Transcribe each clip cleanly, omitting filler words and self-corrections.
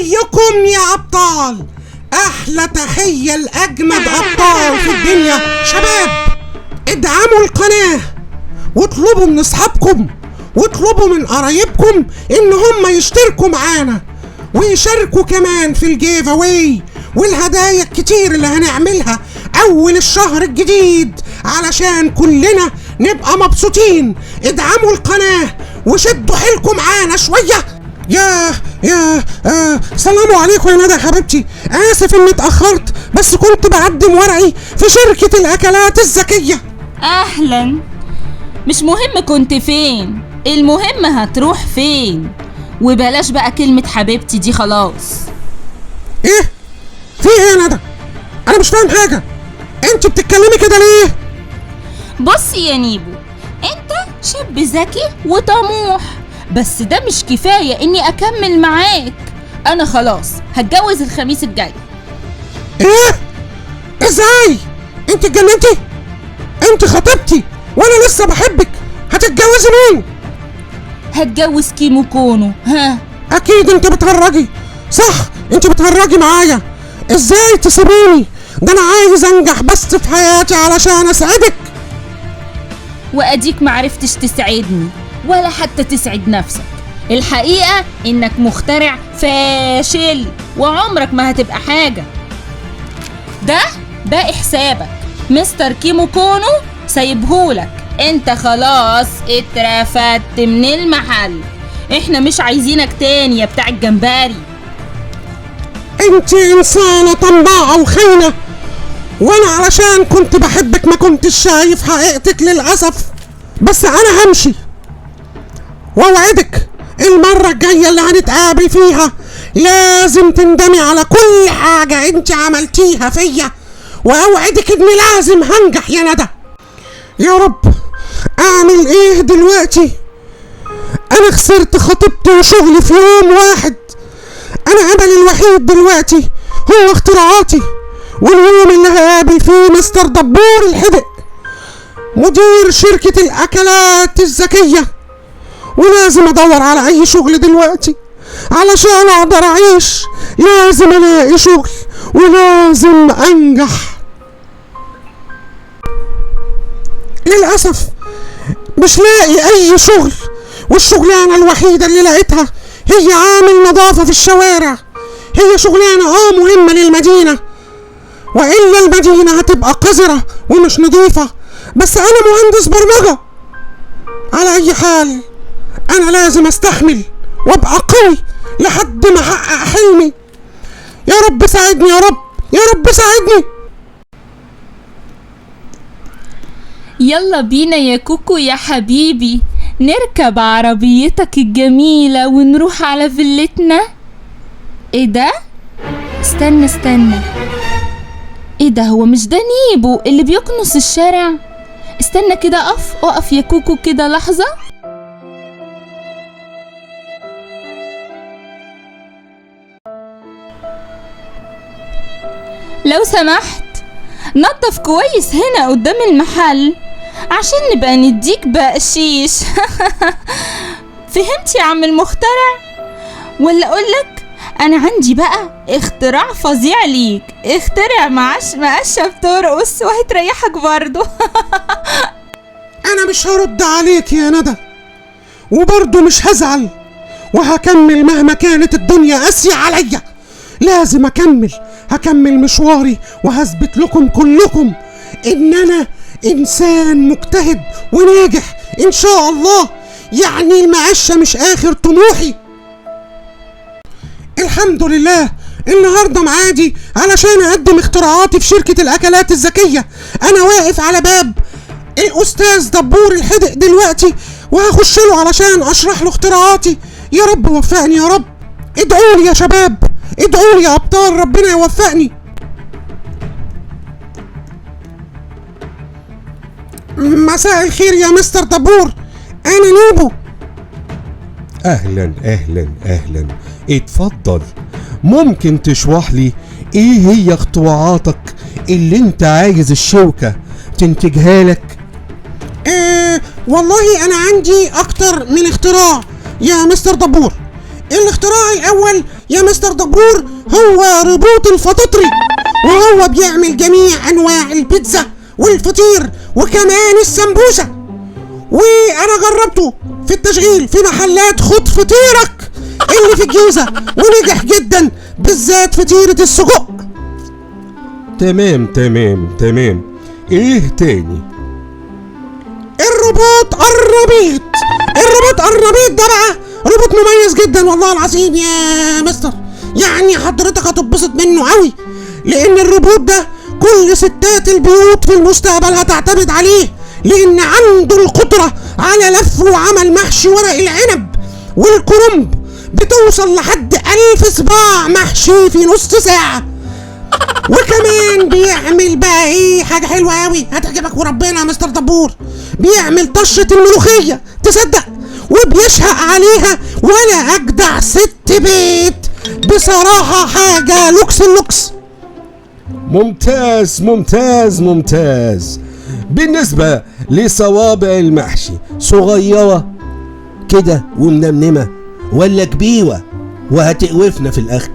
ازيكم يا ابطال؟ احلى تحية لاجمد ابطال في الدنيا. شباب، ادعموا القناة واطلبوا من اصحابكم واطلبوا من قرايبكم ان هم يشتركوا معانا ويشاركوا كمان في الجيف اواي والهدايا الكتير اللي هنعملها اول الشهر الجديد علشان كلنا نبقى مبسوطين. ادعموا القناة وشدوا حيلكم معانا شوية. سلام عليكم يا ندى حبيبتي، اسف اني اتأخرت بس كنت بقدم ورقي في شركة الاكلات الذكية. اهلا، مش مهم كنت فين، المهم هتروح فين. وبلاش بقى كلمة حبيبتي دي خلاص. ايه في ايه يا ندى؟ انا مش فاهم حاجة، انت بتتكلمي كده ليه؟ بص يا نيبو، انت شاب ذكي وطموح، بس ده مش كفاية اني اكمل معاك. انا خلاص هتجوز الخميس الجاي. ايه؟ ازاي؟ انت اتجننتي؟ انت خطيبتي وانا لسه بحبك، هتتجوزي مين؟ هتجوز كيمو كونو. ها اكيد انت بتهرجي، صح؟ انت بتهرجي معايا. ازاي تسيبيني؟ ده انا عايز انجح بس في حياتي علشان اسعدك. واديك معرفتش تسعدني ولا حتى تسعد نفسك. الحقيقة انك مخترع فاشل وعمرك ما هتبقى حاجة. ده باقي حسابك، مستر كيمو كونو سايبهولك. انت خلاص اترفدت من المحل، احنا مش عايزينك تاني يا بتاع الجمبري. انت انسانة طماعة وخاينة، وانا علشان كنت بحبك ما كنتش شايف حقيقتك للأسف. بس انا همشي واوعدك المرة الجاية اللي هنتقابل فيها لازم تندمي على كل حاجة انت عملتيها فيا، واوعدك اني لازم هنجح يا ندى. يا رب، اعمل ايه دلوقتي؟ انا خسرت خطيبتي وشغلي في يوم واحد. انا املي الوحيد دلوقتي هو اختراعاتي، واليوم اللي هقابل فيه مستر دبور الحدق مدير شركة الاكلات الذكية، ولازم ادور على اي شغل دلوقتي علشان اقدر اعيش. لازم الاقي شغل ولازم انجح. للأسف مش لاقي اي شغل، والشغلانة الوحيدة اللي لقيتها هي عامل نظافة في الشوارع. هي شغلانة مهمة للمدينة، وإلا المدينة هتبقى قذرة ومش نظيفة. بس أنا مهندس برمجة. على أي حال أنا لازم أستحمل وأبقى قوي لحد ما أحقق حلمي. يا رب ساعدني، يا رب، يا رب ساعدني. يلا بينا يا كوكو يا حبيبي، نركب عربيتك الجميلة ونروح على فيلتنا. ايه ده؟ استنى، ايه ده؟ هو مش ده نيبو اللي بيكنس الشارع؟ استنى كده، اقف يا كوكو كده لحظة. لو سمحت نظف كويس هنا قدام المحل عشان نبقى نديك بقشيش. فهمت يا عم المخترع؟ ولا اقولك انا عندي بقى اختراع فظيع ليك. اخترع مقشة بترقص وهتريحك برضو. انا مش هرد عليك يا ندى، وبرضو مش هزعل، وهكمل مهما كانت الدنيا قاسية عليا. لازم هكمل مشواري وهثبت لكم كلكم ان انا انسان مجتهد وناجح ان شاء الله. يعني المعشة مش اخر طموحي. الحمد لله النهاردة معادي علشان اقدم اختراعاتي في شركة الاكلات الذكية. انا واقف على باب الاستاذ دبور الحدق دلوقتي، وهخش له علشان اشرح له اختراعاتي. يا رب وفقني يا رب. ادعوا لي يا شباب، ادعوا لي يا ابطال، ربنا يوفقني. مساء الخير يا مستر دبور، انا نيبو. اهلا اهلا اهلا، اتفضل. ممكن تشرح لي ايه هي اختراعاتك اللي انت عايز الشركة تنتجها لك؟ والله انا عندي اكتر من اختراع يا مستر دبور. الاختراع الاول يا مستر دبور هو روبوت الفطاطري، وهو بيعمل جميع انواع البيتزا والفطير وكمان السمبوسة، وانا جربته في التشغيل في محلات خد فطيرك اللي في الجيزة ونجح جدا، بالذات فطيرة السجق. تمام. ايه تاني؟ الروبوت الربيط ده بقى روبوت مميز جدا والله العظيم يا مستر، يعني حضرتك هتتبسط منه قوي، لان الروبوت ده كل ستات البيوت في المستقبل هتعتمد عليه، لان عنده القدرة على لف وعمل محشي ورق العنب والكرنب بتوصل لحد 1000 صباع محشي في نص ساعة. وكمان بيعمل بقى ايه حاجة حلوة اوي هتعجبك وربنا يا مستر دبور، بيعمل طشة الملوخية تصدق، وبيشهق عليها ولا اجدع ست بيت، بصراحة حاجة لوكس اللوكس. ممتاز. بالنسبة لصوابع المحشي، صغيرة كده ومنمنمة ولا كبيرة وهتقوفنا في الاكل؟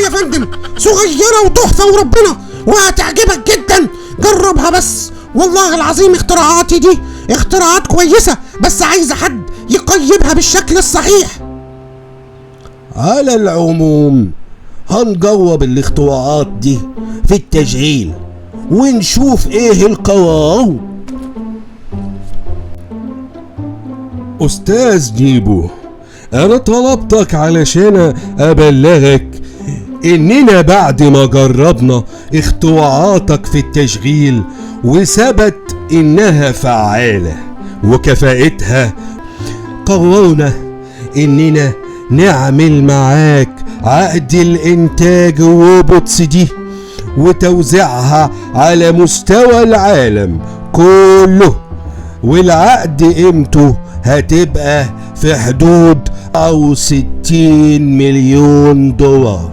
يا فندم صغيرة وتحفة وربنا وهتعجبك جدا، جربها بس والله العظيم. اختراعاتي دي اختراعات كويسة، بس عايزة حد يقيمها بالشكل الصحيح. على العموم هنجرب الاختراعات دي في التشغيل ونشوف ايه القرار. استاذ جيبو، انا طلبتك علشان ابلغك اننا بعد ما جربنا اختراعاتك في التشغيل وثبت انها فعالة وكفاءتها، قررنا اننا نعمل معاك عقد الانتاج الروبوتس دي وتوزيعها على مستوى العالم كله، والعقد قيمته هتبقى في حدود او 60 مليون دولار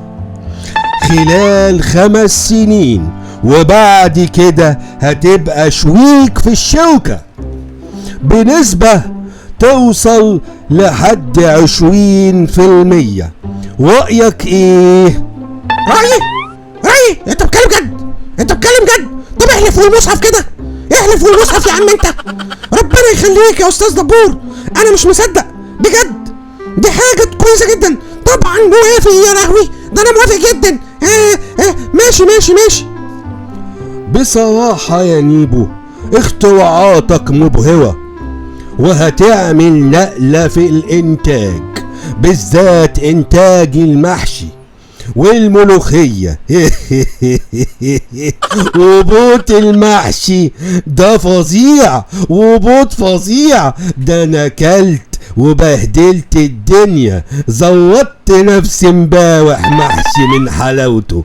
خلال 5 سنين، وبعد كده هتبقى شريك في الشركة بنسبة توصل لحد 20%. رأيك ايه؟ رأيي انت بتتكلم جد؟ طب احلف والمصحف كده، احلف والمصحف يا عم انت، ربنا يخليك يا استاذ دبور، انا مش مصدق بجد، دي حاجة كويسة جدا. طبعا موافق يا لهوي، ده انا موافق جدا. ماشي. بصراحة يا نيبو اختراعاتك مبهرة وهتعمل نقلة في الانتاج، بالذات انتاج المحشي والملوخية. روبوت المحشي ده فظيع، روبوت فظيع، ده انا كلت وبهدلت الدنيا، زودت نفسي امبارح محشي من حلاوته.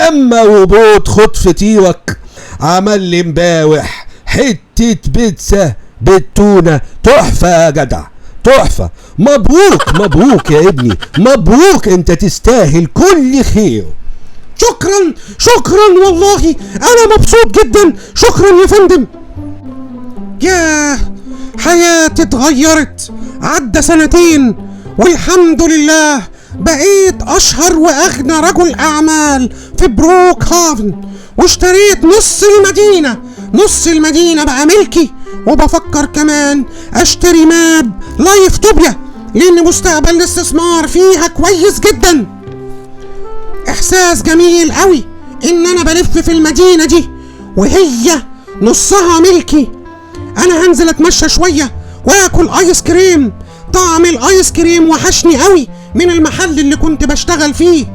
اما روبوت خد فطيرك عمل لي امبارح حتة بيتزا بالتونة، تحفة يا جدع، تحفة. مبروك يا ابني، مبروك، انت تستاهل كل خير. شكرا والله انا مبسوط جدا، شكرا يا فندم. ياه حياتي اتغيرت، عدى 2 سنين والحمد لله بقيت اشهر واغنى رجل اعمال في بروك هافن، واشتريت نص المدينة بقى ملكي، وبفكر كمان اشتري ماب لايف توبيا لان مستقبل الاستثمار فيها كويس جدا. احساس جميل قوي ان انا بلف في المدينة دي وهي نصها ملكي. انا هنزل اتمشى شوية واكل ايس كريم، طعم الايس كريم وحشني قوي من المحل اللي كنت بشتغل فيه.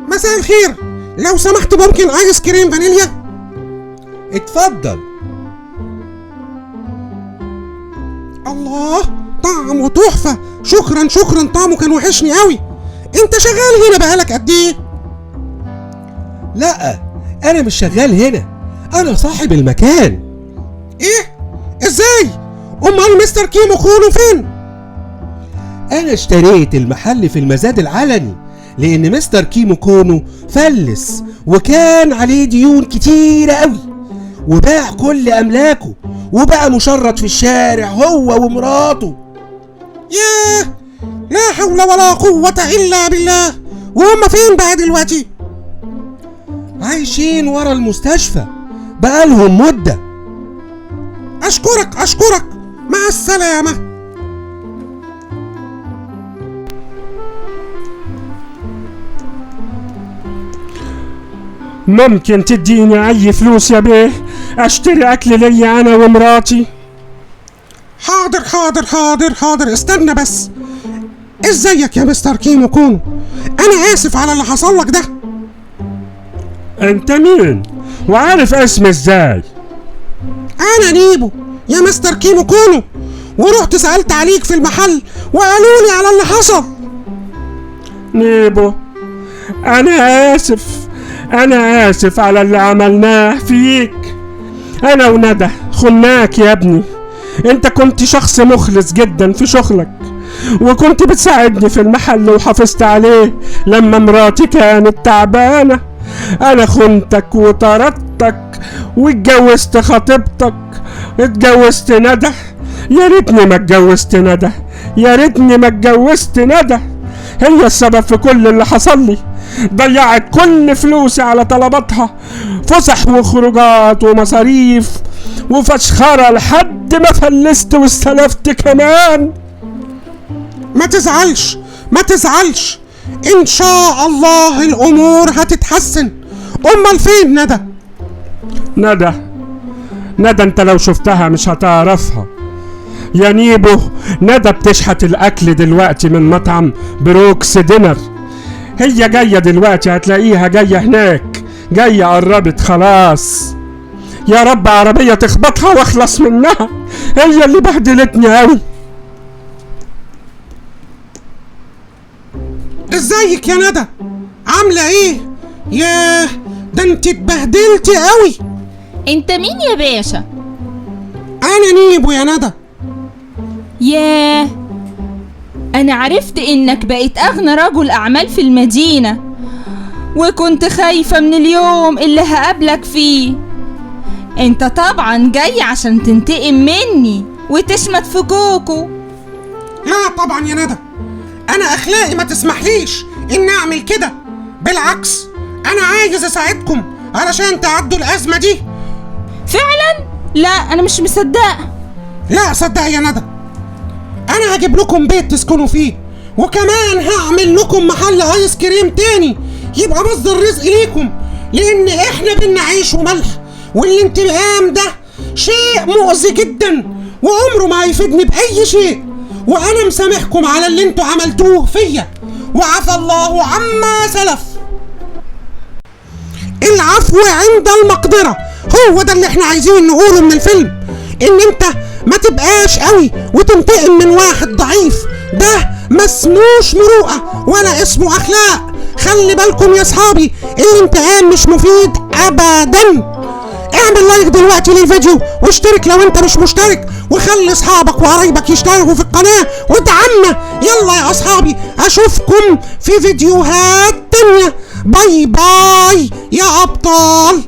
مساء الخير، لو سمحت ممكن ايس كريم فانيليا؟ اتفضل. الله طعمه تحفة، شكرا، طعمه كان وحشني قوي. انت شغال هنا بقالك قد ايه؟ لا انا مش شغال هنا، انا صاحب المكان. ايه؟ ازاي؟ امال مستر كيمو كونو فين؟ انا اشتريت المحل في المزاد العلني لان مستر كيمو كونو فلس وكان عليه ديون كتيرة قوي، وباع كل املاكه وبقى مشرد في الشارع هو ومراته. ياه، لا حول ولا قوة إلا بالله. وهم فين بقى دلوقتي؟ عايشين ورا المستشفى بقالهم مدة. أشكرك مع السلامة. ممكن تديني اي فلوس يا بيه اشتري اكل لي انا ومراتي؟ حاضر، استنى بس. ازيك يا مستر كيمو كونو؟ انا اسف على اللي حصل لك ده. انت مين وعارف اسمي ازاي؟ انا نيبو يا مستر كيمو كونو، ورحت سألت عليك في المحل وقالوا لي على اللي حصل. نيبو، انا اسف على اللي عملناه فيك. انا وندى خناك يا ابني. انت كنت شخص مخلص جدا في شغلك، وكنت بتساعدني في المحل وحافظت عليه لما مراتي كانت تعبانة. انا خنتك وطردتك واتجوزت خطيبتك، اتجوزت ندى. يا ريتني ما اتجوزت ندى. هي السبب في كل اللي حصل لي. ضيعت كل فلوسي على طلباتها، فسح وخروجات ومصاريف وفشخرة لحد ما فلست واستلفت كمان. ما تزعلش، ان شاء الله الامور هتتحسن. امال فين ندى؟ ندى انت لو شفتها مش هتعرفها يا نيبو. ندى بتشحت الاكل دلوقتي من مطعم بروكس دينر. هي جاية دلوقتي، هتلاقيها جاية هناك، جاية قربت خلاص. يا رب عربية تخبطها واخلص منها، هي اللي بهدلتني اوي. ازيك يا ندى؟ عاملة ايه؟ ياه، ده انت اتبهدلتي اوي. انت مين يا باشا؟ انا نيبو يا ندى. ياه، انا عرفت انك بقيت اغنى رجل اعمال في المدينة، وكنت خايفة من اليوم اللي هقابلك فيه. انت طبعا جاي عشان تنتقم مني وتشمت في كوكو. لا طبعا يا ندى، انا اخلاقي ما تسمحليش ان اعمل كده. بالعكس، انا عايز اساعدكم علشان تعدوا الازمة دي. فعلا؟ لا انا مش مصدقة. لا صدق يا ندى، انا هجيب لكم بيت تسكنوا فيه، وكمان هعمل لكم محل ايس كريم تاني يبقى مصدر رزق ليكم، لان احنا بدنا عيش وملح، والانتقام ده شيء مؤذي جدا وعمره ما هيفيدني باي شيء. وانا مسامحكم على اللي انتوا عملتوه فيا، وعفى الله عما سلف. العفو عند المقدرة، هو ده اللي احنا عايزين نقوله من الفيلم. ان انت ما تبقاش قوي وتنتقم من واحد ضعيف، ده ما اسموش مروءة ولا اسمه اخلاق. خلي بالكم يا اصحابي، الانتقام مش مفيد ابدا. اعمل لايك دلوقتي للفيديو واشترك لو انت مش مشترك، وخلي اصحابك وقرايبك يشتركوا في القناة ودعمنا. يلا يا اصحابي، اشوفكم في فيديوهات تانية. باي باي يا ابطال.